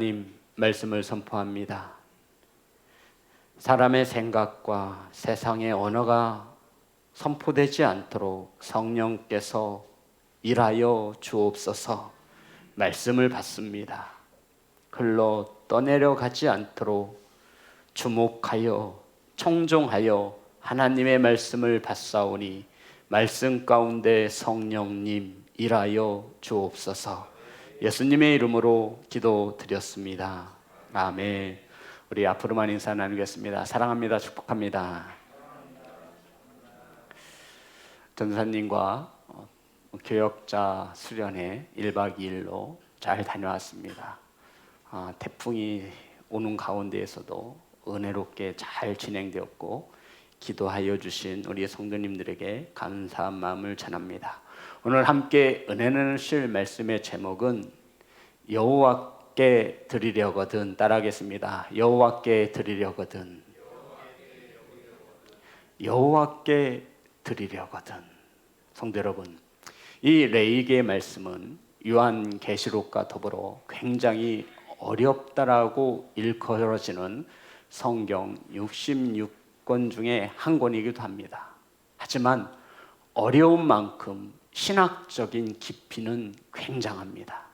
하나님 말씀을 선포합니다. 사람의 생각과 세상의 언어가 선포되지 않도록 성령께서 일하여 주옵소서. 말씀을 받습니다. 흘러 떠내려가지 않도록 주목하여 청종하여 하나님의 말씀을 받사오니 말씀 가운데 성령님 일하여 주옵소서. 예수님의 이름으로 기도드렸습니다. 아멘. 우리 앞으로만 인사 나누겠습니다. 사랑합니다. 축복합니다. 전사님과 교역자 수련회 1박 2일로 잘 다녀왔습니다. 태풍이 오는 가운데에서도 은혜롭게 잘 진행되었고 기도하여 주신 우리 성도님들에게 감사한 마음을 전합니다. 오늘 함께 은혜 나누실 말씀의 제목은 여호와께 드리려거든. 따라하겠습니다. 여호와께 드리려거든. 여호와께 드리려거든. 성도 여러분, 이 레위기의 말씀은 요한계시록과 더불어 굉장히 어렵다라고 일컬어지는 성경 66권 중에 한 권이기도 합니다. 하지만 어려운 만큼 신학적인 깊이는 굉장합니다.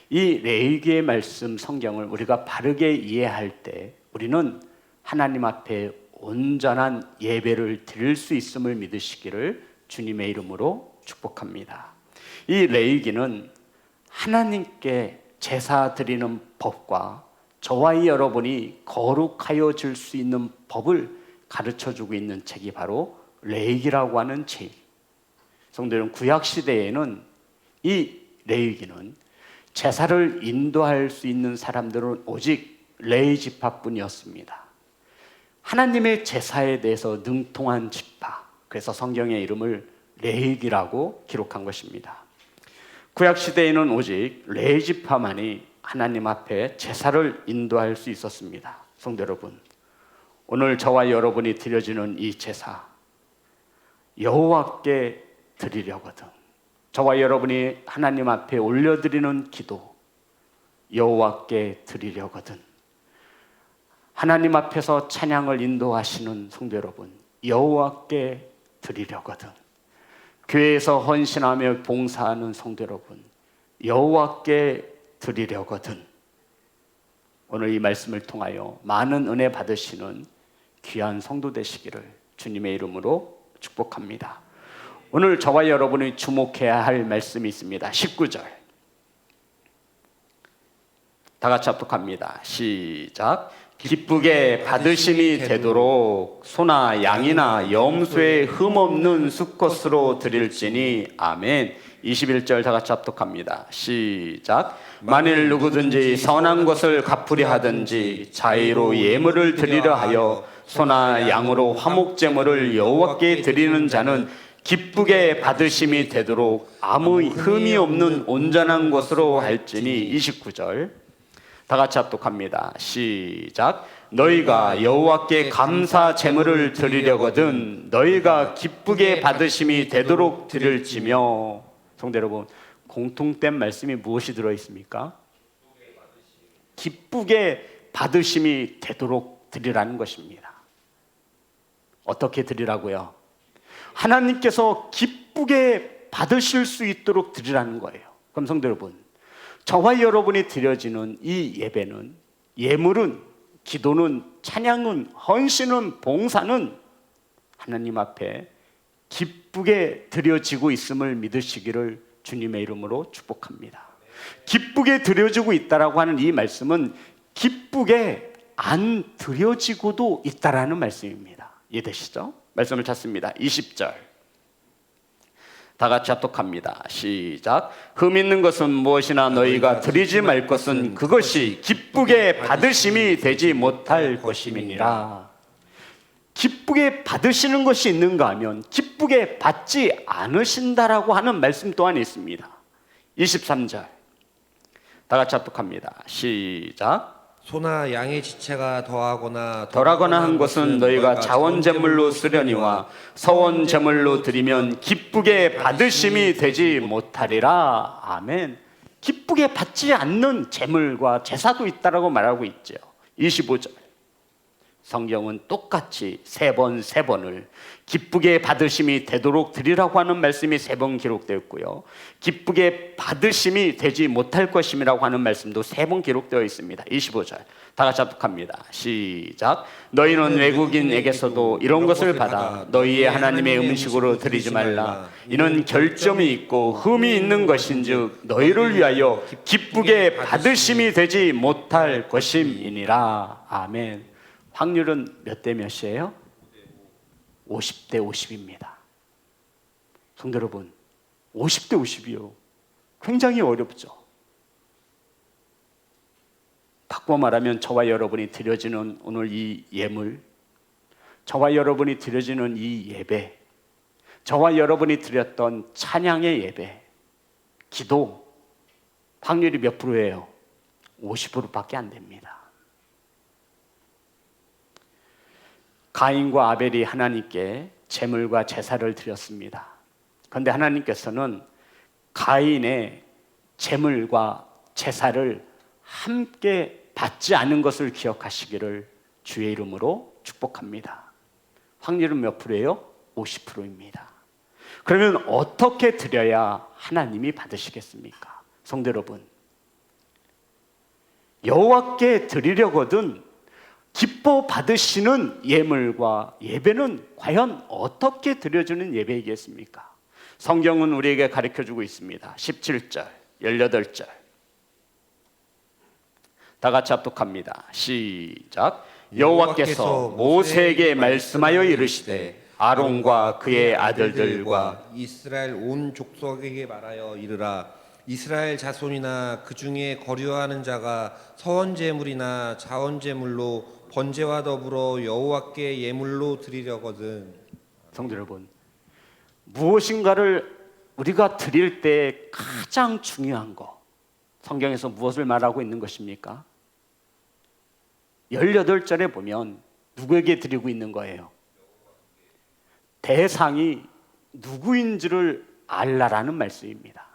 이 레위기의 말씀 성경을 우리가 바르게 이해할 때 우리는 하나님 앞에 온전한 예배를 드릴 수 있음을 믿으시기를 주님의 이름으로 축복합니다. 이 레위기는 하나님께 제사 드리는 법과 저와 여러분이 거룩하여 질 수 있는 법을 가르쳐주고 있는 책이 바로 레위기라고 하는 책. 성도 여러분, 구약시대에는 이 레위기는 제사를 인도할 수 있는 사람들은 오직 레위 지파뿐이었습니다. 하나님의 제사에 대해서 능통한 지파, 그래서 성경의 이름을 레위기라고 기록한 것입니다. 구약시대에는 오직 레위 지파만이 하나님 앞에 제사를 인도할 수 있었습니다. 성도 여러분, 오늘 저와 여러분이 드려지는 이 제사 여호와께 드리려거든. 저와 여러분이 하나님 앞에 올려드리는 기도 여호와께 드리려거든. 하나님 앞에서 찬양을 인도하시는 성도 여러분, 여호와께 드리려거든. 교회에서 헌신하며 봉사하는 성도 여러분, 여호와께 드리려거든. 오늘 이 말씀을 통하여 많은 은혜 받으시는 귀한 성도 되시기를 주님의 이름으로 축복합니다. 오늘 저와 여러분이 주목해야 할 말씀이 있습니다. 19절 다 같이 합독합니다. 시작. 기쁘게 받으심이 되도록 소나 양이나 염소의 흠없는 수컷으로 드릴지니. 아멘. 21절 다 같이 합독합니다. 시작. 만일 누구든지 선한 것을 갚으려 하든지 자의로 예물을 드리려 하여 소나 양으로 화목제물을 여호와께 드리는 자는 기쁘게 받으심이 되도록 아무 흠이 없는 온전한 것으로 할지니. 29절 다 같이 합독합니다. 시작. 너희가 여호와께 감사 제물을 드리려거든 너희가 기쁘게 받으심이 되도록 드릴지며. 성도 여러분, 공통된 말씀이 무엇이 들어있습니까? 기쁘게 받으심이 되도록 드리라는 것입니다. 어떻게 드리라고요? 하나님께서 기쁘게 받으실 수 있도록 드리라는 거예요. 그럼 성도 여러분, 저와 여러분이 드려지는 이 예배는, 예물은, 기도는, 찬양은, 헌신은, 봉사는 하나님 앞에 기쁘게 드려지고 있음을 믿으시기를 주님의 이름으로 축복합니다. 기쁘게 드려지고 있다라고 하는 이 말씀은 기쁘게 안 드려지고도 있다라는 말씀입니다. 이해되시죠? 말씀을 찾습니다. 20절 다 같이 합독합니다. 시작. 흠 있는 것은 무엇이나 너희가 드리지 말 것은 그것이 기쁘게 받으심이 되지 못할 것임이니라. 기쁘게 받으시는 것이 있는가 하면 기쁘게 받지 않으신다라고 하는 말씀 또한 있습니다. 23절 다 같이 합독합니다. 시작. 소나 양의 지체가 더하거나 덜하거나 한 것은 너희가 자원제물로 쓰려니와 서원제물로 드리면 기쁘게 받으심이 되지 못하리라. 아멘. 기쁘게 받지 않는 제물과 제사도 있다라고 말하고 있죠. 25절 성경은 똑같이 세 번을 기쁘게 받으심이 되도록 드리라고 하는 말씀이 3번 기록되어 있고요, 기쁘게 받으심이 되지 못할 것임이라고 하는 말씀도 3번 기록되어 있습니다. 25절 다 같이 합독합니다. 시작. 너희는 외국인에게서도 이런 것을 받아 너희의 하나님의 음식으로 드리지 말라. 이는 결점이 있고 흠이 있는 것인즉 너희를 위하여 기쁘게 받으심이 되지 못할 것임이니라. 아멘. 확률은 몇 대 몇이에요? 50대 50입니다. 성도 여러분, 50대 50이요. 굉장히 어렵죠. 바꿔 말하면 저와 여러분이 드려지는 오늘 이 예물, 저와 여러분이 드려지는 이 예배, 저와 여러분이 드렸던 찬양의 예배, 기도, 확률이 몇 프로예요? 50%밖에 안 됩니다. 가인과 아벨이 하나님께 제물과 제사를 드렸습니다. 그런데 하나님께서는 가인의 제물과 제사를 함께 받지 않은 것을 기억하시기를 주의 이름으로 축복합니다. 확률은 몇 프로예요? 50%입니다. 그러면 어떻게 드려야 하나님이 받으시겠습니까? 성도 여러분, 여호와께 드리려거든 기뻐 받으시는 예물과 예배는 과연 어떻게 드려지는 예배이겠습니까? 성경은 우리에게 가르쳐주고 있습니다. 17절, 18절 다 같이 합독합니다. 시작. 여호와께서 모세에게 말씀하여 이르시되 아론과 그의 아들들과 이스라엘 온 족속에게 말하여 이르라. 이스라엘 자손이나 그 중에 거류하는 자가 서원 제물이나 자원 제물로 번제와 더불어 여호와께 예물로 드리려거든. 성도 여러분, 무엇인가를 우리가 드릴 때 가장 중요한 거, 성경에서 무엇을 말하고 있는 것입니까? 18절에 보면 누구에게 드리고 있는 거예요? 대상이 누구인지를 알라라는 말씀입니다.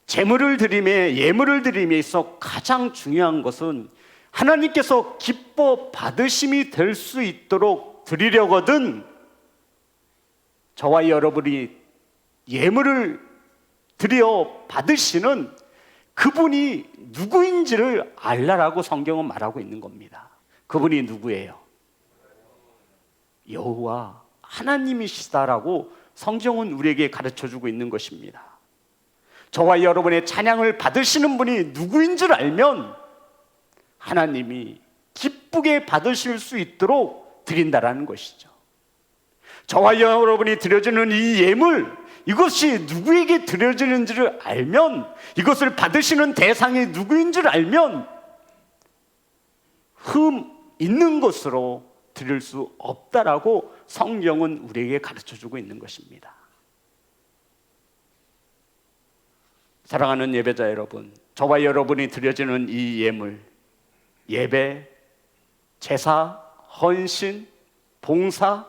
제물을 드림에, 예물을 드림에 있어 가장 중요한 것은 하나님께서 기뻐 받으심이 될 수 있도록 드리려거든 저와 여러분이 예물을 드려 받으시는 그분이 누구인지를 알라라고 성경은 말하고 있는 겁니다. 그분이 누구예요? 여호와 하나님이시다라고 성경은 우리에게 가르쳐주고 있는 것입니다. 저와 여러분의 찬양을 받으시는 분이 누구인 줄 알면 하나님이 기쁘게 받으실 수 있도록 드린다라는 것이죠. 저와 여러분이 드려지는 이 예물, 이것이 누구에게 드려지는지를 알면, 이것을 받으시는 대상이 누구인 줄 알면 흠 있는 것으로 드릴 수 없다라고 성경은 우리에게 가르쳐주고 있는 것입니다. 사랑하는 예배자 여러분, 저와 여러분이 드려지는 이 예물, 예배, 제사, 헌신, 봉사,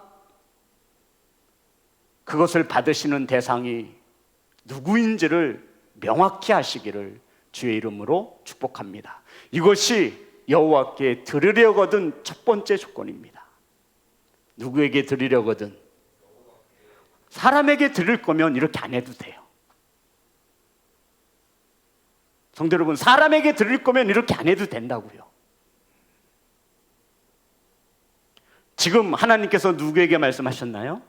그것을 받으시는 대상이 누구인지를 명확히 하시기를 주의 이름으로 축복합니다. 이것이 여호와께 드리려거든 첫 번째 조건입니다. 누구에게 드리려거든? 사람에게 드릴 거면 이렇게 안 해도 돼요. 성도 여러분, 사람에게 드릴 거면 이렇게 안 해도 된다고요. 지금 하나님께서 누구에게 말씀하셨나요?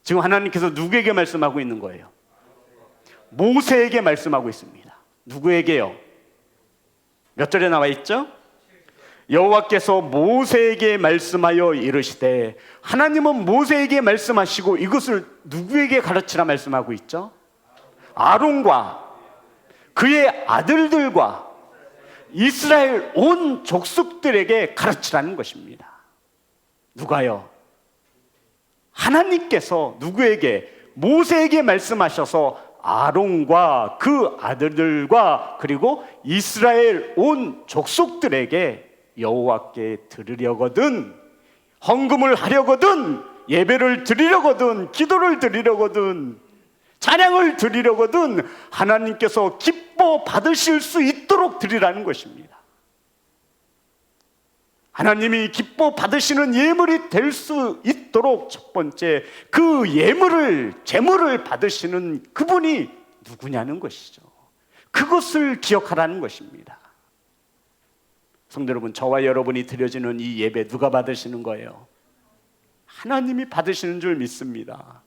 지금 하나님께서 누구에게 말씀하고 있는 거예요? 모세에게 말씀하고 있습니다. 누구에게요? 몇 절에 나와 있죠? 여호와께서 모세에게 말씀하여 이르시되, 하나님은 모세에게 말씀하시고 이것을 누구에게 가르치라 말씀하고 있죠? 아론과 그의 아들들과 이스라엘 온 족속들에게 가르치라는 것입니다. 누가요? 하나님께서 누구에게? 모세에게 말씀하셔서 아론과 그 아들들과 그리고 이스라엘 온 족속들에게 여호와께 드리려거든, 헌금을 하려거든, 예배를 드리려거든, 기도를 드리려거든, 찬양을 드리려거든 하나님께서 기뻐 받으실 수 있도록 드리라는 것입니다. 하나님이 기뻐 받으시는 예물이 될 수 있도록 첫 번째 그 예물을, 제물을 받으시는 그분이 누구냐는 것이죠. 그것을 기억하라는 것입니다. 성도 여러분, 저와 여러분이 드려지는 이 예배 누가 받으시는 거예요? 하나님이 받으시는 줄 믿습니다.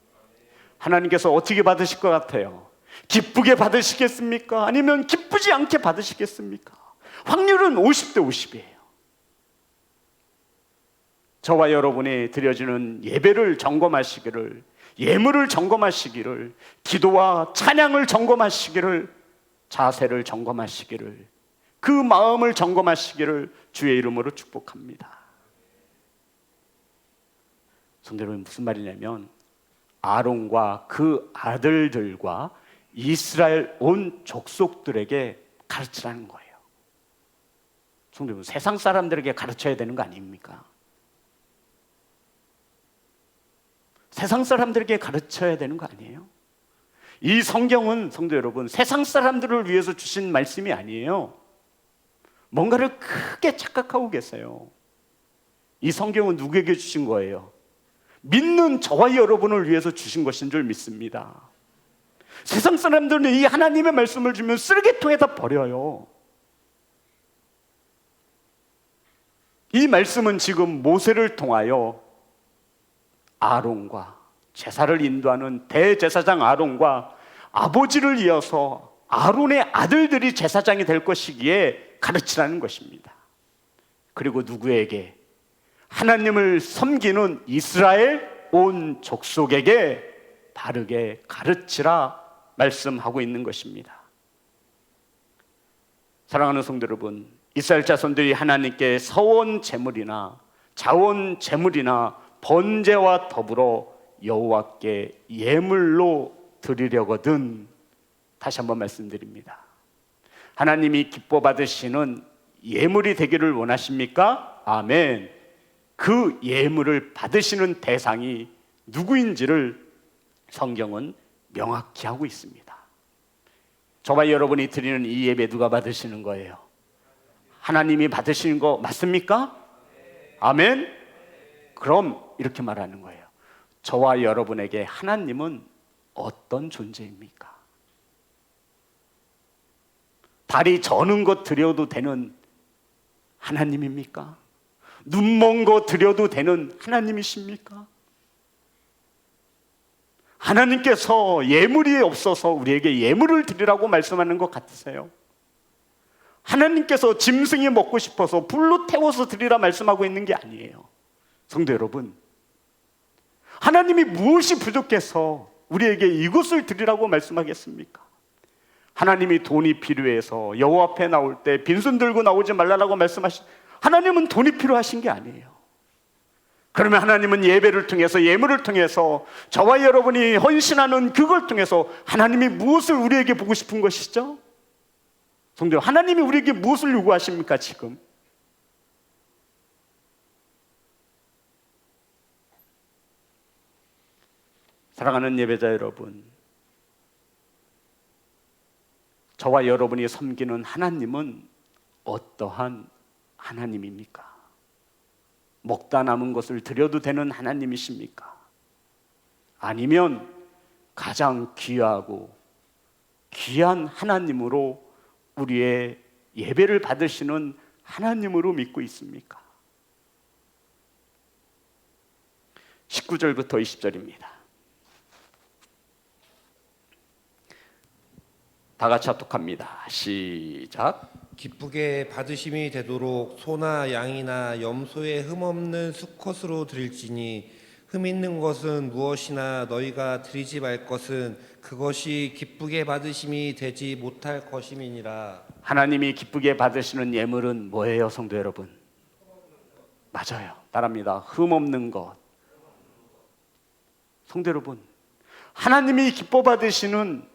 하나님께서 어떻게 받으실 것 같아요? 기쁘게 받으시겠습니까? 아니면 기쁘지 않게 받으시겠습니까? 확률은 50대 50이에요. 저와 여러분이 드려지는 예배를 점검하시기를, 예물을 점검하시기를, 기도와 찬양을 점검하시기를, 자세를 점검하시기를, 그 마음을 점검하시기를 주의 이름으로 축복합니다. 성도 여러분, 무슨 말이냐면 아론과 그 아들들과 이스라엘 온 족속들에게 가르치라는 거예요. 성도 여러분, 세상 사람들에게 가르쳐야 되는 거 아닙니까? 세상 사람들에게 가르쳐야 되는 거 아니에요? 이 성경은 성도 여러분, 세상 사람들을 위해서 주신 말씀이 아니에요. 뭔가를 크게 착각하고 계세요. 이 성경은 누구에게 주신 거예요? 믿는 저와 여러분을 위해서 주신 것인 줄 믿습니다. 세상 사람들은 이 하나님의 말씀을 주면 쓰레기통에다 버려요. 이 말씀은 지금 모세를 통하여 아론과 제사를 인도하는 대제사장 아론과 아버지를 이어서 아론의 아들들이 제사장이 될 것이기에 가르치라는 것입니다. 그리고 누구에게? 하나님을 섬기는 이스라엘 온 족속에게 바르게 가르치라 말씀하고 있는 것입니다. 사랑하는 성도 여러분, 이스라엘 자손들이 하나님께 서원 제물이나 자원 제물이나 번제와 더불어 여호와께 예물로 드리려거든, 다시 한번 말씀드립니다. 하나님이 기뻐 받으시는 예물이 되기를 원하십니까? 아멘. 그 예물을 받으시는 대상이 누구인지를 성경은 명확히 하고 있습니다. 저와 여러분이 드리는 이 예배 누가 받으시는 거예요? 하나님이 받으시는 거 맞습니까? 아멘. 그럼 이렇게 말하는 거예요. 저와 여러분에게 하나님은 어떤 존재입니까? 다리 저는 것 드려도 되는 하나님입니까? 눈먼 거 드려도 되는 하나님이십니까? 하나님께서 예물이 없어서 우리에게 예물을 드리라고 말씀하는 것 같으세요? 하나님께서 짐승이 먹고 싶어서 불로 태워서 드리라 말씀하고 있는 게 아니에요. 성도 여러분, 하나님이 무엇이 부족해서 우리에게 이것을 드리라고 말씀하겠습니까? 하나님이 돈이 필요해서 여호와 앞에 나올 때 빈손 들고 나오지 말라고 말씀하신, 하나님은 돈이 필요하신 게 아니에요. 그러면 하나님은 예배를 통해서, 예물을 통해서, 저와 여러분이 헌신하는 그걸 통해서 하나님이 무엇을 우리에게 보고 싶은 것이죠? 성도, 하나님이 우리에게 무엇을 요구하십니까 지금? 사랑하는 예배자 여러분, 저와 여러분이 섬기는 하나님은 어떠한 하나님입니까? 먹다 남은 것을 드려도 되는 하나님이십니까? 아니면 가장 귀하고 귀한 하나님으로 우리의 예배를 받으시는 하나님으로 믿고 있습니까? 19절부터 20절입니다. 다 같이 합독합니다. 시작. 기쁘게 받으심이 되도록 소나 양이나 염소의 흠없는 수컷으로 드릴지니 흠 있는 것은 무엇이나 너희가 드리지 말 것은 그것이 기쁘게 받으심이 되지 못할 것임이니라. 하나님이 기쁘게 받으시는 예물은 뭐예요, 성도 여러분? 맞아요. 따라합니다. 흠 없는 것. 성도 여러분, 하나님이 기뻐 받으시는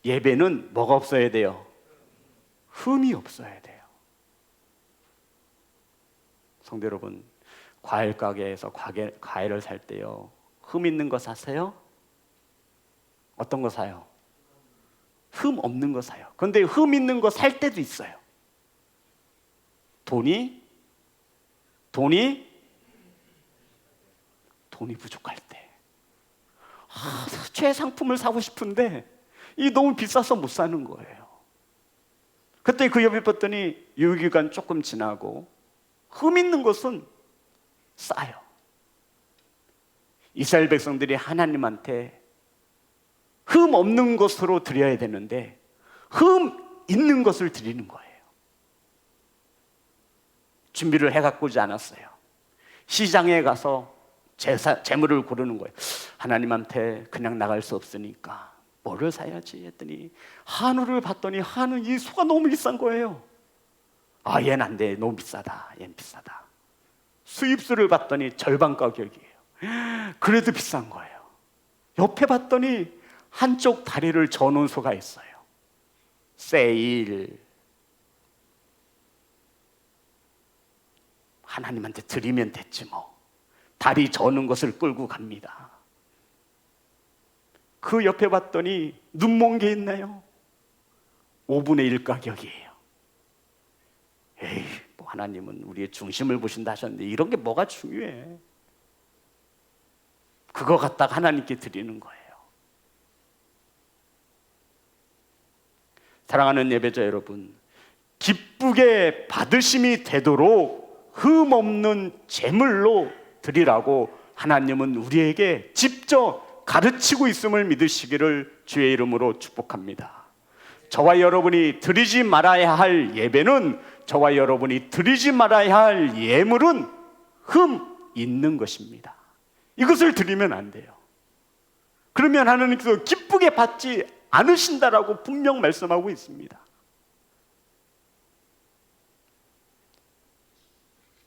예배는 뭐가 없어야 돼요? 흠이 없어야 돼요. 성도 여러분, 과일 가게에서 과일을 살 때요, 흠 있는 거 사세요? 어떤 거 사요? 흠 없는 거 사요. 그런데 흠 있는 거 살 때도 있어요. 돈이 부족할 때. 최상품을 사고 싶은데 이 너무 비싸서 못 사는 거예요. 그때 그 옆에 봤더니 유효기간 조금 지나고 흠 있는 것은 싸요. 이스라엘 백성들이 하나님한테 흠 없는 것으로 드려야 되는데 흠 있는 것을 드리는 거예요. 준비를 해갖고 오지 않았어요. 시장에 가서 재물을 고르는 거예요. 하나님한테 그냥 나갈 수 없으니까 뭐를 사야지 했더니 한우를 봤더니 한우 이 소가 너무 비싼 거예요. 얘는 안 돼. 너무 비싸다. 얘는 비싸다. 수입수를 봤더니 절반 가격이에요. 그래도 비싼 거예요. 옆에 봤더니 한쪽 다리를 저는 소가 있어요. 세일. 하나님한테 드리면 됐지 뭐. 다리 저는 것을 끌고 갑니다. 그 옆에 봤더니 눈먼 게 있나요? 5분의 1 가격이에요. 에이, 뭐 하나님은 우리의 중심을 보신다 하셨는데 이런 게 뭐가 중요해? 그거 갖다가 하나님께 드리는 거예요. 사랑하는 예배자 여러분, 기쁘게 받으심이 되도록 흠없는 제물로 드리라고 하나님은 우리에게 직접 가르치고 있음을 믿으시기를 주의 이름으로 축복합니다. 저와 여러분이 드리지 말아야 할 예배는, 저와 여러분이 드리지 말아야 할 예물은 흠 있는 것입니다. 이것을 드리면 안 돼요. 그러면 하나님께서 기쁘게 받지 않으신다라고 분명 말씀하고 있습니다.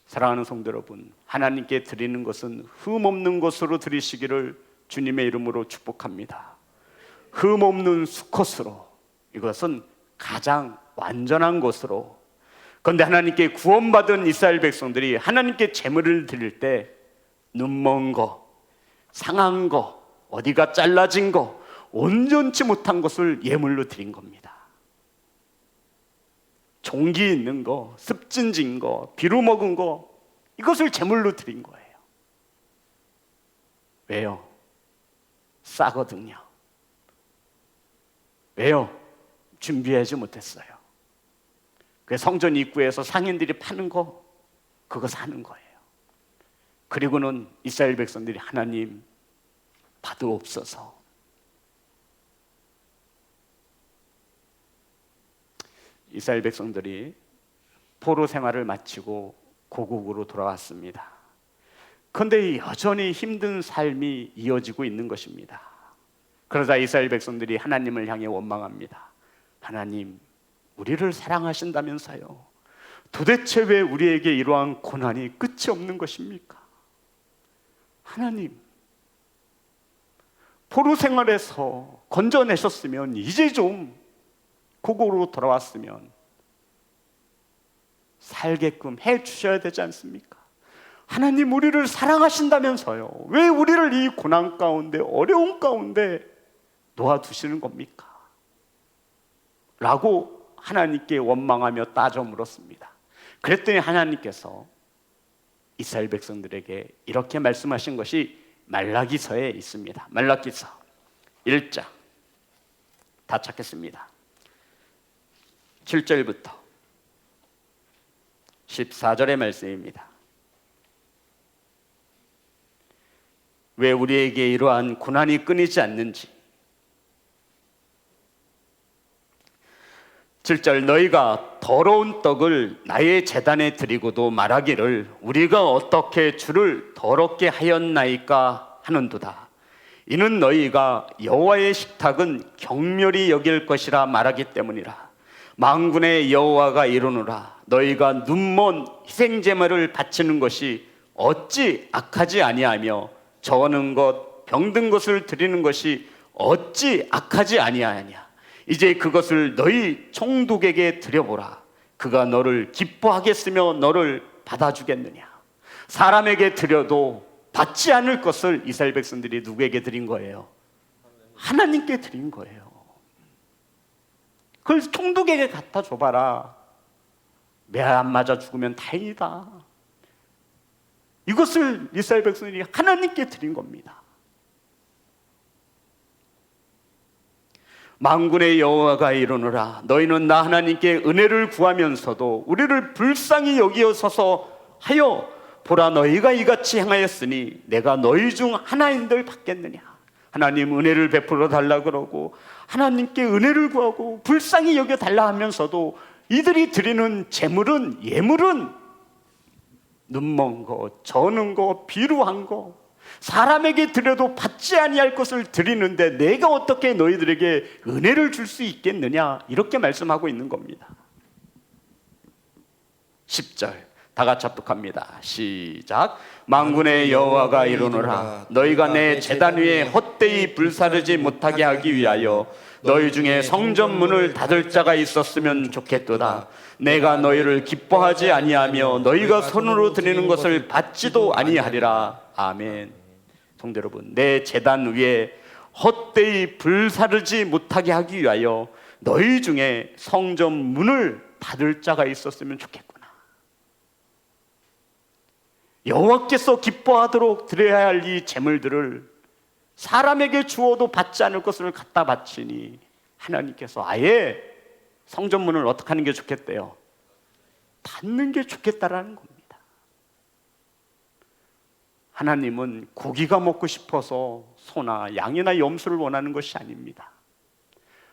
사랑하는 성도 여러분, 하나님께 드리는 것은 흠 없는 것으로 드리시기를 주님의 이름으로 축복합니다. 흠 없는 수컷으로, 이것은 가장 완전한 것으로. 그런데 하나님께 구원받은 이스라엘 백성들이 하나님께 제물을 드릴 때 눈먼 거, 상한 거, 어디가 잘라진 거, 온전치 못한 것을 예물로 드린 겁니다. 종기 있는 거, 습진진 거, 비루 먹은 거, 이것을 제물로 드린 거예요. 왜요? 싸거든요. 왜요? 준비하지 못했어요. 그 성전 입구에서 상인들이 파는 거, 그거 사는 거예요. 그리고는 이스라엘 백성들이 하나님 받으옵소서. 이스라엘 백성들이 포로 생활을 마치고 고국으로 돌아왔습니다. 그런데 여전히 힘든 삶이 이어지고 있는 것입니다. 그러자 이스라엘 백성들이 하나님을 향해 원망합니다. 하나님, 우리를 사랑하신다면서요, 도대체 왜 우리에게 이러한 고난이 끝이 없는 것입니까? 하나님, 포로 생활에서 건져내셨으면 이제 좀 고국으로 돌아왔으면 살게끔 해 주셔야 되지 않습니까? 하나님, 우리를 사랑하신다면서요, 왜 우리를 이 고난 가운데, 어려운 가운데 놓아두시는 겁니까? 라고 하나님께 원망하며 따져 물었습니다. 그랬더니 하나님께서 이스라엘 백성들에게 이렇게 말씀하신 것이 말라기서에 있습니다. 말라기서 1장 다 찾겠습니다. 7절부터 14절의 말씀입니다. 왜 우리에게 이러한 고난이 끊이지 않는지. 7절, 너희가 더러운 떡을 나의 제단에 드리고도 말하기를 우리가 어떻게 주를 더럽게 하였나이까 하는도다. 이는 너희가 여호와의 식탁은 경멸히 여길 것이라 말하기 때문이라. 만군의 여호와가 이르노라. 너희가 눈먼 희생제물을 바치는 것이 어찌 악하지 아니하며 저는 것 병든 것을 드리는 것이 어찌 악하지 아니하냐. 이제 그것을 너희 총독에게 드려보라. 그가 너를 기뻐하겠으며 너를 받아주겠느냐. 사람에게 드려도 받지 않을 것을 이스라엘 백성들이 누구에게 드린 거예요? 하나님께 드린 거예요. 그걸 총독에게 갖다 줘봐라. 매 안 맞아 죽으면 다행이다. 이것을 이스라엘 백성들이 하나님께 드린 겁니다. 만군의 여호와가 이르노라 너희는 나 하나님께 은혜를 구하면서도 우리를 불쌍히 여기어서서 하여 보라 너희가 이같이 행하였으니 내가 너희 중 하나인들 받겠느냐. 하나님 은혜를 베풀어 달라 그러고 하나님께 은혜를 구하고 불쌍히 여겨 달라 하면서도 이들이 드리는 제물은 예물은 눈먼 거, 저는 거, 비루한 거, 사람에게 드려도 받지 아니할 것을 드리는데 내가 어떻게 너희들에게 은혜를 줄 수 있겠느냐, 이렇게 말씀하고 있는 겁니다. 10절 다 같이 합독합니다. 시작. 만군의 여호와가 이르노라 너희가 내 제단 위에 헛되이 불사르지 못하게 하기 위하여 너희 중에 성전문을 닫을 자가 있었으면 좋겠도다. 내가 너희를 기뻐하지 아니하며 너희가 손으로 드리는 것을 받지도 아니하리라. 아멘. 성도 여러분, 내 제단 위에 헛되이 불사르지 못하게 하기 위하여 너희 중에 성전 문을 닫을 자가 있었으면 좋겠구나. 여호와께서 기뻐하도록 드려야 할 이 제물들을 사람에게 주어도 받지 않을 것을 갖다 바치니 하나님께서 아예 성전문을 어떻게 하는 게 좋겠대요? 닫는 게 좋겠다라는 겁니다. 하나님은 고기가 먹고 싶어서 소나 양이나 염소를 원하는 것이 아닙니다.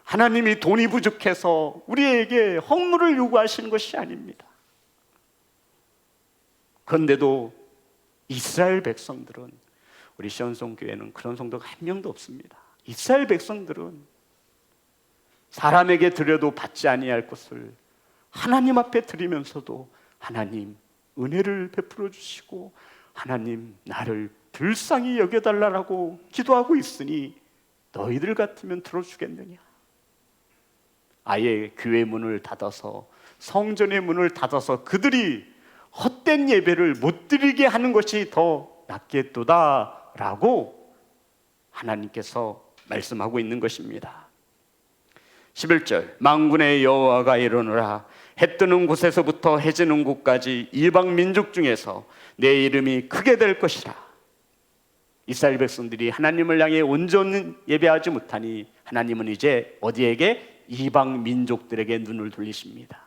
하나님이 돈이 부족해서 우리에게 헌물을 요구하시는 것이 아닙니다. 그런데도 이스라엘 백성들은, 우리 시온성 교회는 그런 성도가 한 명도 없습니다. 이스라엘 백성들은 사람에게 드려도 받지 아니할 것을 하나님 앞에 드리면서도 하나님 은혜를 베풀어 주시고 하나님 나를 불쌍히 여겨달라고 기도하고 있으니 너희들 같으면 들어주겠느냐. 아예 교회 문을 닫아서, 성전의 문을 닫아서 그들이 헛된 예배를 못 드리게 하는 것이 더 낫겠도다 라고 하나님께서 말씀하고 있는 것입니다. 11절 만군의 여호와가 이르노라 해 뜨는 곳에서부터 해 지는 곳까지 이방 민족 중에서 내 이름이 크게 될 것이라. 이스라엘 백성들이 하나님을 향해 온전히 예배하지 못하니 하나님은 이제 어디에게? 이방 민족들에게 눈을 돌리십니다.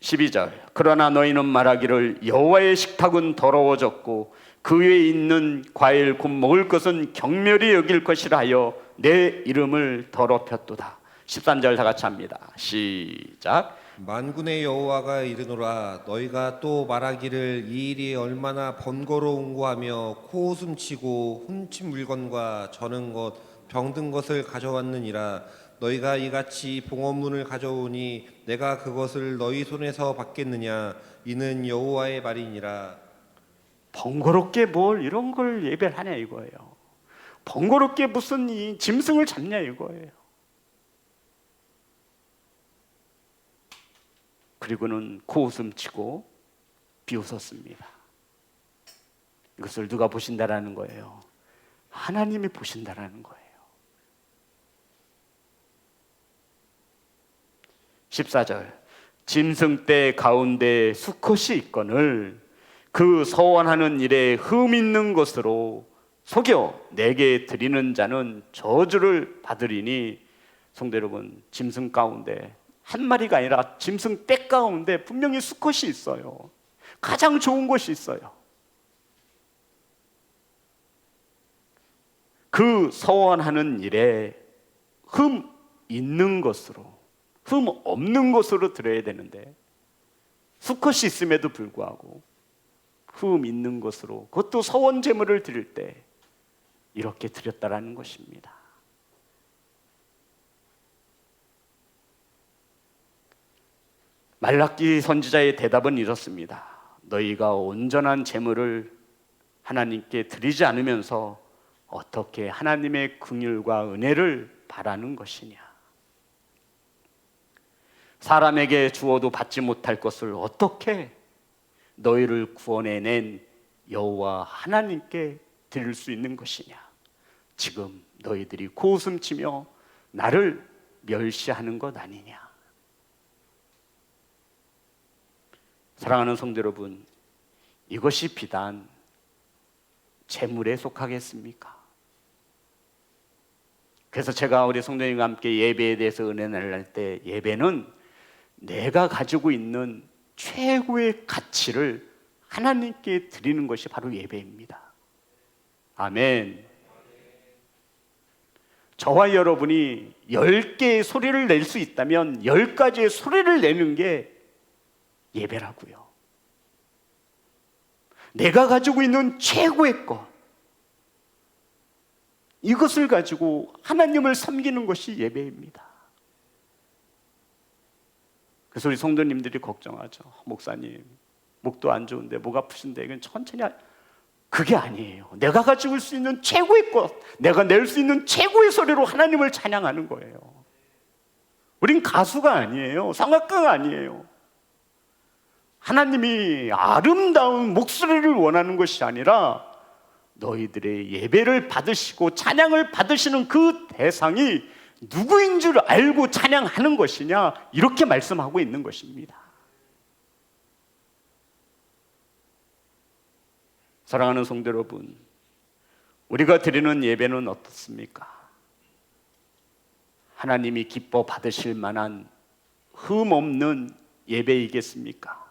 12절 그러나 너희는 말하기를 여호와의 식탁은 더러워졌고 그 위에 있는 과일 곧 먹을 것은 경멸히 여길 것이라 하여 내 이름을 더럽혔도다. 13절 다 같이 합니다. 시작. 만군의 여호와가 이르노라 너희가 또 말하기를 이 일이 얼마나 번거로운고 하며 코웃음 치고 훔친 물건과 저는 것 병든 것을 가져왔느니라. 너희가 이같이 봉헌문을 가져오니 내가 그것을 너희 손에서 받겠느냐. 이는 여호와의 말이니라. 번거롭게 뭘 이런 걸 예배를 하냐 이거예요. 번거롭게 무슨 이 짐승을 잡냐 이거예요. 그리고는 코웃음 치고 비웃었습니다. 이것을 누가 보신다라는 거예요? 하나님이 보신다라는 거예요. 14절 짐승 떼 가운데 수컷이 있거늘 그 서원하는 일에 흠 있는 것으로 속여 내게 드리는 자는 저주를 받으리니. 성도 여러분, 짐승 가운데 한 마리가 아니라 짐승 떼 가운데 분명히 수컷이 있어요. 가장 좋은 것이 있어요. 그 서원하는 일에 흠 있는 것으로, 흠 없는 것으로 드려야 되는데 수컷이 있음에도 불구하고 흠 있는 것으로, 그것도 서원 제물을 드릴 때 이렇게 드렸다라는 것입니다. 말라기 선지자의 대답은 이렇습니다. 너희가 온전한 제물을 하나님께 드리지 않으면서 어떻게 하나님의 긍휼과 은혜를 바라는 것이냐. 사람에게 주어도 받지 못할 것을 어떻게 너희를 구원해낸 여호와 하나님께 드릴 수 있는 것이냐? 지금 너희들이 고웃음치며 나를 멸시하는 것 아니냐? 사랑하는 성도 여러분, 이것이 비단 재물에 속하겠습니까? 그래서 제가 우리 성도님과 함께 예배에 대해서 은혜 나눌 때, 예배는 내가 가지고 있는 최고의 가치를 하나님께 드리는 것이 바로 예배입니다. 아멘. 저와 여러분이 10개의 소리를 낼 수 있다면 10가지의 소리를 내는 게 예배라고요. 내가 가지고 있는 최고의 것, 이것을 가지고 하나님을 섬기는 것이 예배입니다. 그래서 우리 성도님들이 걱정하죠. 목사님, 목도 안 좋은데, 목 아프신데 이건 천천히 그게 아니에요. 내가 가지고 있을 수 있는 최고의 것, 내가 낼 수 있는 최고의 소리로 하나님을 찬양하는 거예요. 우린 가수가 아니에요. 성악가가 아니에요. 하나님이 아름다운 목소리를 원하는 것이 아니라 너희들의 예배를 받으시고 찬양을 받으시는 그 대상이 누구인 줄 알고 찬양하는 것이냐, 이렇게 말씀하고 있는 것입니다. 사랑하는 성도 여러분, 우리가 드리는 예배는 어떻습니까? 하나님이 기뻐 받으실 만한 흠없는 예배이겠습니까?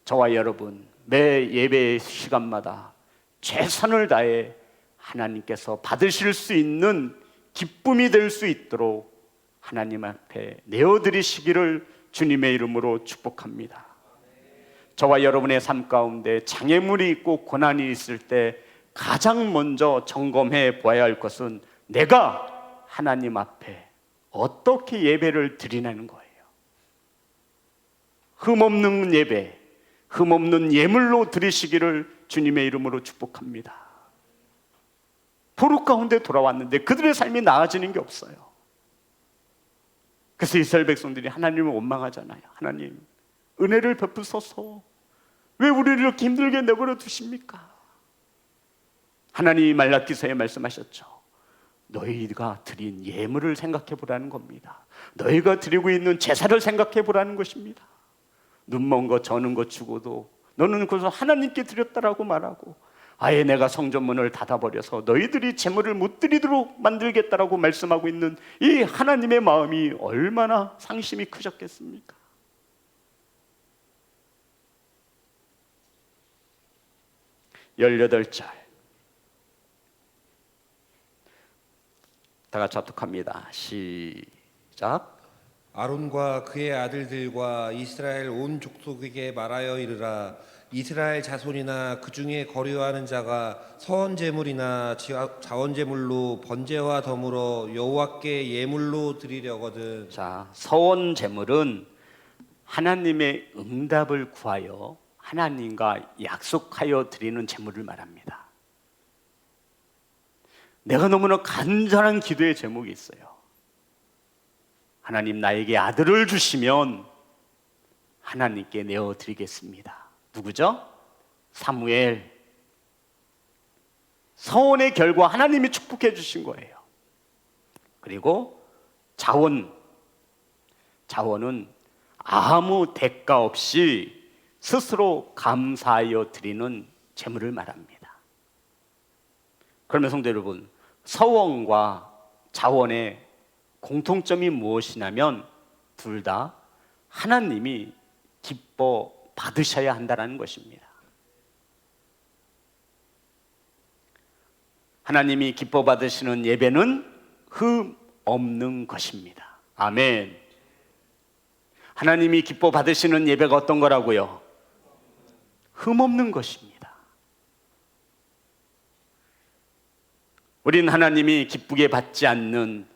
저와 여러분, 매 예배 시간마다 최선을 다해 하나님께서 받으실 수 있는 기쁨이 될 수 있도록 하나님 앞에 내어드리시기를 주님의 이름으로 축복합니다. 저와 여러분의 삶 가운데 장애물이 있고 고난이 있을 때 가장 먼저 점검해 보아야 할 것은 내가 하나님 앞에 어떻게 예배를 드리냐는 거예요. 흠없는 예배, 흠없는 예물로 드리시기를 주님의 이름으로 축복합니다. 포로 가운데 돌아왔는데 그들의 삶이 나아지는 게 없어요. 그래서 이스라엘 백성들이 하나님을 원망하잖아요. 하나님, 은혜를 베푸소서. 왜 우리를 이렇게 힘들게 내버려 두십니까? 하나님이 말라기서에 말씀하셨죠. 너희가 드린 예물을 생각해 보라는 겁니다. 너희가 드리고 있는 제사를 생각해 보라는 것입니다. 눈먼 거 저는 거 주고도 너는 그것을 하나님께 드렸다라고 말하고, 아예 내가 성전문을 닫아버려서 너희들이 제물을 못 드리도록 만들겠다라고 말씀하고 있는 이 하나님의 마음이 얼마나 상심이 크셨겠습니까? (18절) 다 같이 합독합니다. 시작. 아론과 그의 아들들과 이스라엘 온 족속에게 말하여 이르라. 이스라엘 자손이나 그 중에 거류하는 자가 서원 제물이나 자원 제물로 번제와 더불어 여호와께 예물로 드리려거든. 자, 서원 제물은 하나님의 응답을 구하여 하나님과 약속하여 드리는 제물을 말합니다. 내가 너무나 간절한 기도의 제목이 있어요. 하나님, 나에게 아들을 주시면 하나님께 내어드리겠습니다. 누구죠? 사무엘. 서원의 결과 하나님이 축복해 주신 거예요. 그리고 자원은 아무 대가 없이 스스로 감사하여 드리는 제물을 말합니다. 그러면 성도 여러분, 서원과 자원의 공통점이 무엇이냐면 둘 다 하나님이 기뻐 받으셔야 한다는 것입니다. 하나님이 기뻐 받으시는 예배는 흠 없는 것입니다. 아멘. 하나님이 기뻐 받으시는 예배가 어떤 거라고요? 흠 없는 것입니다. 우린 하나님이 기쁘게 받지 않는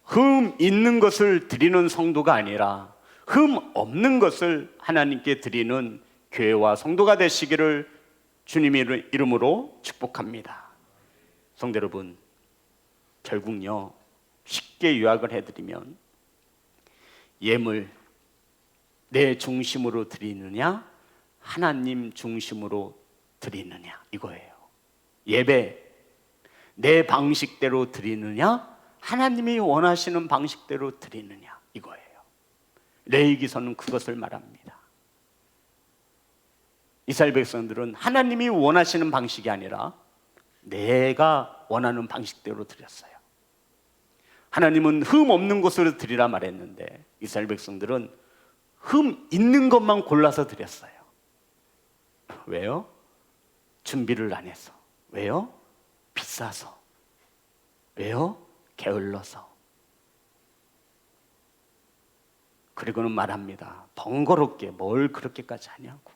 흠 있는 것을 드리는 성도가 아니라 흠 없는 것을 하나님께 드리는 교회와 성도가 되시기를 주님의 이름으로 축복합니다. 성도 여러분, 결국요, 쉽게 요약을 해드리면 예물 내 중심으로 드리느냐, 하나님 중심으로 드리느냐, 이거예요. 예배 내 방식대로 드리느냐, 하나님이 원하시는 방식대로 드리느냐, 이거예요. 레위기서는 그것을 말합니다. 이스라엘 백성들은 하나님이 원하시는 방식이 아니라 내가 원하는 방식대로 드렸어요. 하나님은 흠 없는 것으로 드리라 말했는데 이스라엘 백성들은 흠 있는 것만 골라서 드렸어요. 왜요? 준비를 안 해서. 왜요? 비싸서. 왜요? 게을러서. 그리고는 말합니다. 번거롭게 뭘 그렇게까지 하냐고.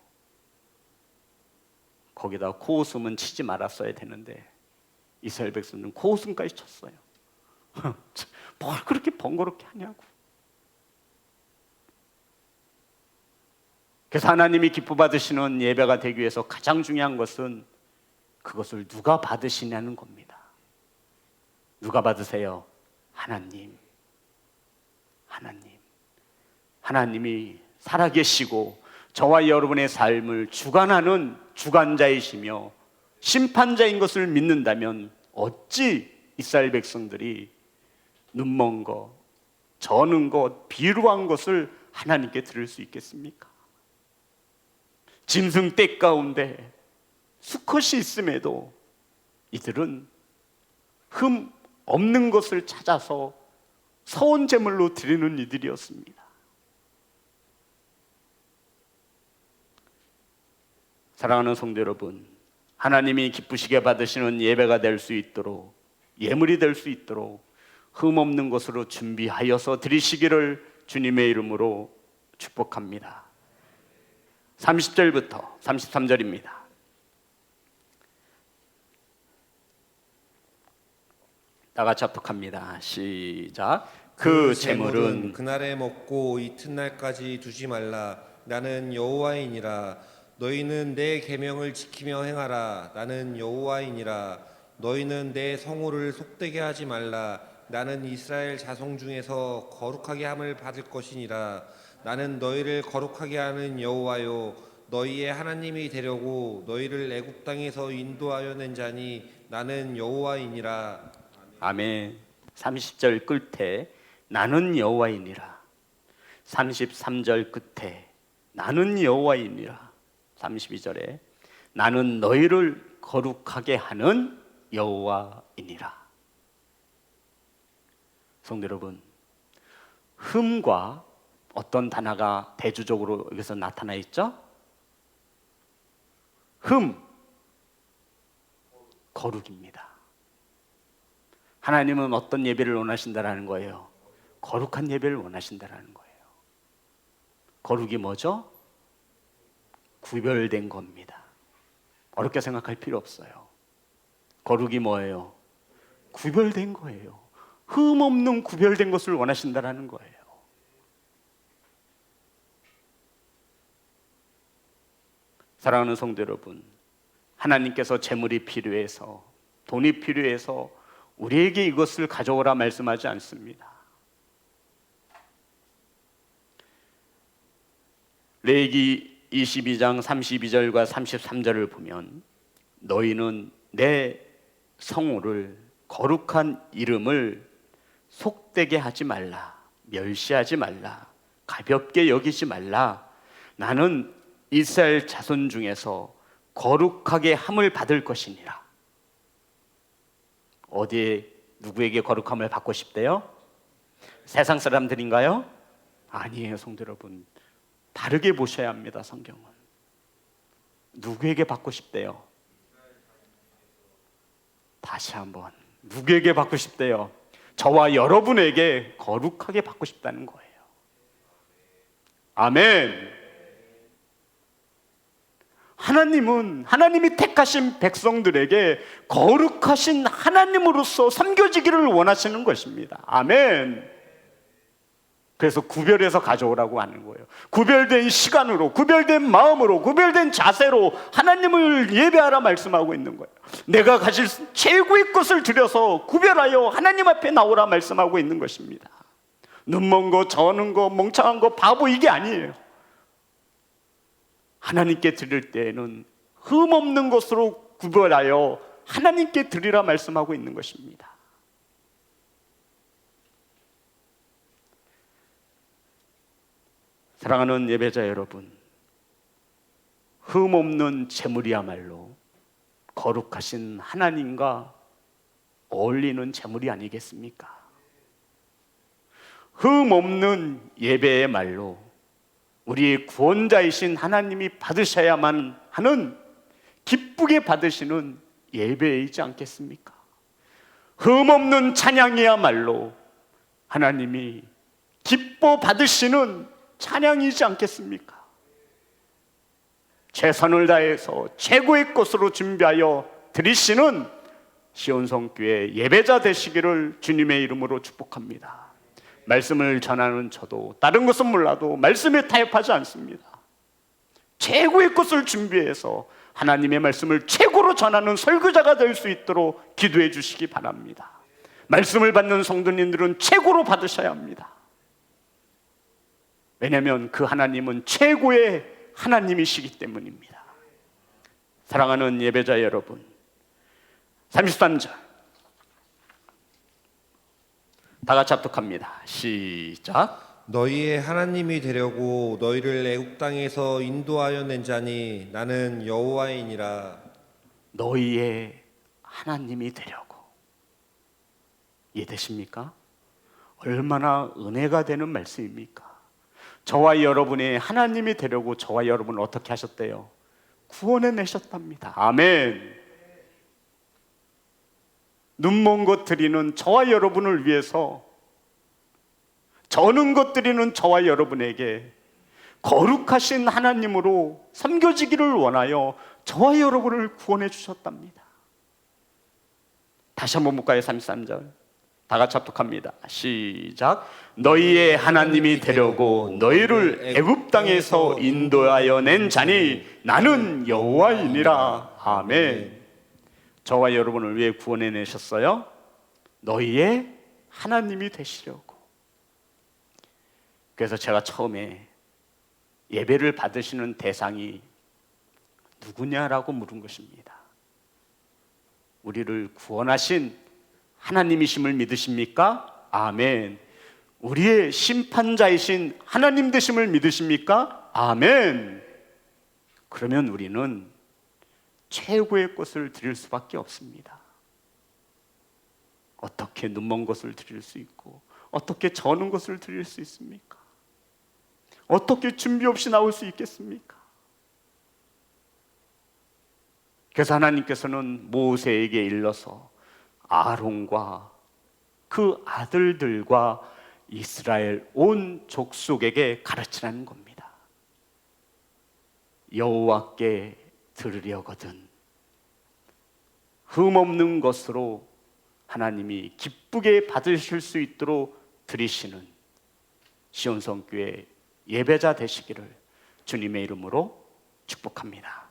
거기다 코웃음은 치지 말았어야 되는데 이스라엘 백성들은 코웃음까지 쳤어요. 뭘 그렇게 번거롭게 하냐고. 그래서 하나님이 기뻐 받으시는 예배가 되기 위해서 가장 중요한 것은 그것을 누가 받으시냐는 겁니다. 누가 받으세요? 하나님. 하나님이 살아계시고 저와 여러분의 삶을 주관하는 주관자이시며 심판자인 것을 믿는다면 어찌 이스라엘 백성들이 눈먼 것, 저는 것, 비루한 것을 하나님께 드릴 수 있겠습니까? 짐승 떼 가운데 수컷이 있음에도 이들은 흠 없는 것을 찾아서 서온 제물로 드리는 이들이었습니다. 사랑하는 성도 여러분, 하나님이 기쁘시게 받으시는 예배가 될 수 있도록, 예물이 될 수 있도록 흠 없는 것으로 준비하여서 드리시기를 주님의 이름으로 축복합니다. 30절부터 33절입니다. 다 같이 합독합니다. 시작. 그 제물은 그날에 먹고 이튿날까지 두지 말라. 나는 여호와이니라. 너희는 내 계명을 지키며 행하라. 나는 여호와이니라. 너희는 내 성호를 속되게 하지 말라. 나는 이스라엘 자손 중에서 거룩하게 함을 받을 것이니라. 나는 너희를 거룩하게 하는 여호와요 너희의 하나님이 되려고 너희를 애굽 땅에서 인도하여 낸 자니 나는 여호와이니라. 아멘. 30절 끝에 나는 여호와이니라. 33절 끝에 나는 여호와이니라. 32절에 나는 너희를 거룩하게 하는 여호와이니라. 성도 여러분, 흠과 어떤 단어가 대조적으로 여기서 나타나 있죠? 흠, 거룩입니다. 하나님은 어떤 예배를 원하신다라는 거예요? 거룩한 예배를 원하신다라는 거예요. 거룩이 뭐죠? 구별된 겁니다. 어렵게 생각할 필요 없어요. 거룩이 뭐예요? 구별된 거예요. 흠 없는 구별된 것을 원하신다라는 거예요. 사랑하는 성도 여러분, 하나님께서 재물이 필요해서, 돈이 필요해서 우리에게 이것을 가져오라 말씀하지 않습니다. 레위기 22장 32절과 33절을 보면 너희는 내 성호를, 거룩한 이름을 속되게 하지 말라, 멸시하지 말라, 가볍게 여기지 말라. 나는 이스라엘 자손 중에서 거룩하게 함을 받을 것이니라. 어디에 누구에게 거룩함을 받고 싶대요? 세상 사람들인가요? 아니에요, 성도 여러분. 다르게 보셔야 합니다. 성경은 누구에게 받고 싶대요? 다시 한번, 누구에게 받고 싶대요? 저와 여러분에게 거룩하게 받고 싶다는 거예요. 아멘. 하나님은 하나님이 택하신 백성들에게 거룩하신 하나님으로서 섬겨지기를 원하시는 것입니다. 아멘. 그래서 구별해서 가져오라고 하는 거예요. 구별된 시간으로, 구별된 마음으로, 구별된 자세로 하나님을 예배하라 말씀하고 있는 거예요. 내가 가질 최고의 것을 들여서 구별하여 하나님 앞에 나오라 말씀하고 있는 것입니다. 눈먼 거, 저는 거, 멍청한 거, 바보, 이게 아니에요. 하나님께 드릴 때에는 흠 없는 것으로 구별하여 하나님께 드리라 말씀하고 있는 것입니다. 사랑하는 예배자 여러분, 흠없는 제물이야말로 거룩하신 하나님과 어울리는 제물이 아니겠습니까? 흠없는 예배의 말로 우리의 구원자이신 하나님이 받으셔야만 하는, 기쁘게 받으시는 예배이지 않겠습니까? 흠없는 찬양이야말로 하나님이 기뻐 받으시는 찬양이지 않겠습니까? 최선을 다해서 최고의 것으로 준비하여 드리시는 시온성교회 예배자 되시기를 주님의 이름으로 축복합니다. 말씀을 전하는 저도 다른 것은 몰라도 말씀에 타협하지 않습니다. 최고의 것을 준비해서 하나님의 말씀을 최고로 전하는 설교자가 될 수 있도록 기도해 주시기 바랍니다. 말씀을 받는 성도님들은 최고로 받으셔야 합니다. 왜냐하면 그 하나님은 최고의 하나님이시기 때문입니다. 사랑하는 예배자 여러분, 33절 다 같이 합독합니다. 시작. 너희의 하나님이 되려고 너희를 애굽 땅에서 인도하여 낸 자니 나는 여호와이니라. 너희의 하나님이 되려고. 이해되십니까? 얼마나 은혜가 되는 말씀입니까? 저와 여러분의 하나님이 되려고 저와 여러분을 어떻게 하셨대요? 구원해내셨답니다. 아멘. 눈먼 것 드리는 저와 여러분을 위해서, 저는 것 드리는 저와 여러분에게 거룩하신 하나님으로 섬겨지기를 원하여 저와 여러분을 구원해 주셨답니다. 다시 한번 볼까요? 33절 다 같이 합독합니다. 시작. 너희의 하나님이 되려고 너희를 애굽 땅에서 인도하여 낸 자니 나는 여호와이니라. 아멘. 저와 여러분을 위해 구원해 내셨어요. 너희의 하나님이 되시려고. 그래서 제가 처음에 예배를 받으시는 대상이 누구냐라고 물은 것입니다. 우리를 구원하신 하나님이심을 믿으십니까? 아멘. 우리의 심판자이신 하나님 되심을 믿으십니까? 아멘. 그러면 우리는 최고의 것을 드릴 수밖에 없습니다. 어떻게 눈먼 것을 드릴 수 있고 어떻게 저는 것을 드릴 수 있습니까? 어떻게 준비 없이 나올 수 있겠습니까? 그래서 하나님께서는 모세에게 일러서 아론과 그 아들들과 이스라엘 온 족속에게 가르치라는 겁니다. 여호와께 들으려거든 흠없는 것으로 하나님이 기쁘게 받으실 수 있도록 드리시는 시온성교회 예배자 되시기를 주님의 이름으로 축복합니다.